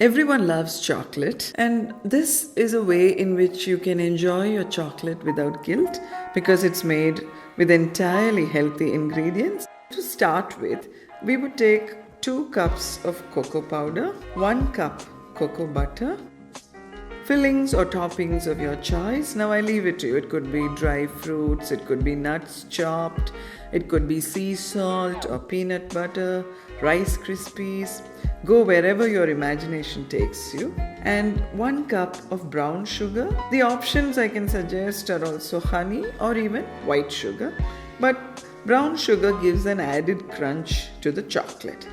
Everyone loves chocolate, and this is a way in which you can enjoy your chocolate without guilt because it's made with entirely healthy ingredients. To start with, we would take 2 cups of cocoa powder, 1 cup cocoa butter, fillings or toppings of your choice. Now I leave it to you. It could be dry fruits, it could be nuts chopped, it could be sea salt or peanut butter, Rice Krispies. Go wherever your imagination takes you. And 1 cup of brown sugar. The options I can suggest are also honey or even white sugar, but brown sugar gives an added crunch to the chocolate.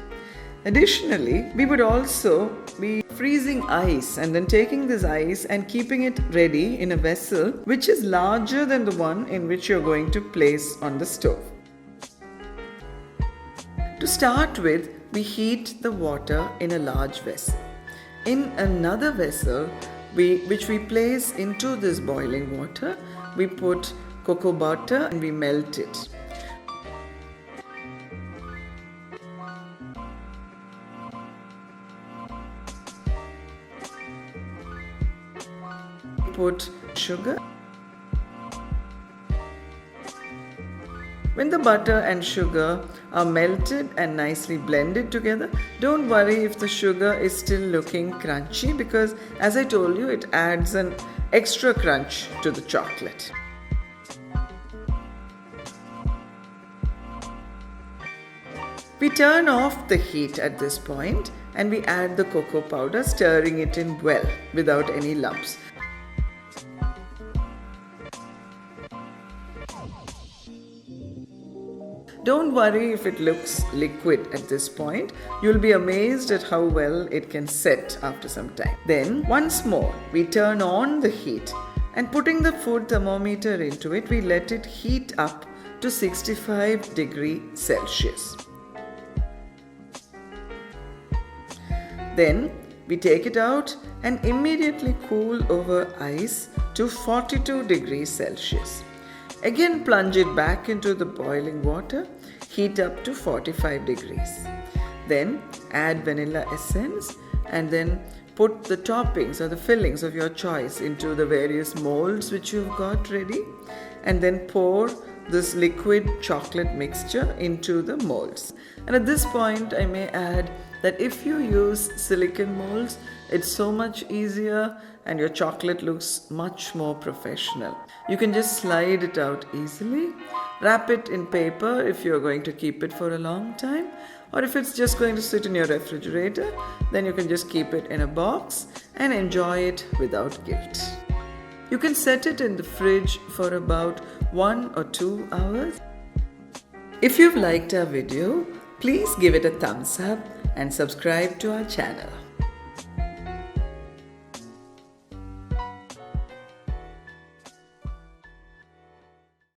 Additionally, we would also be freezing ice and then taking this ice and keeping it ready in a vessel which is larger than the one in which you're going to place on the stove. To start with, we heat the water in a large vessel. In another vessel, which we place into this boiling water, we put cocoa butter and we melt it. Put sugar. When the butter and sugar are melted and nicely blended together, don't worry if the sugar is still looking crunchy because, as I told you, it adds an extra crunch to the chocolate. We turn off the heat at this point and we add the cocoa powder, stirring it in well without any lumps. Don't worry if it looks liquid at this point. You'll be amazed at how well it can set after some time. Then, once more, we turn on the heat and putting the food thermometer into it, we let it heat up to 65 degrees Celsius. Then, we take it out and immediately cool over ice to 42 degrees Celsius. Again, plunge it back into the boiling water, heat up to 45 degrees. Then add vanilla essence and then put the toppings or the fillings of your choice into the various molds which you've got ready, and then pour this liquid chocolate mixture into the molds. And at this point, I may add that if you use silicone molds, it's so much easier and your chocolate looks much more professional. You can just slide it out easily, wrap it in paper if you're going to keep it for a long time, or if it's just going to sit in your refrigerator, then you can just keep it in a box and enjoy it without guilt. You can set it in the fridge for about 1 or 2 hours. If you've liked our video, please give it a thumbs up and subscribe to our channel.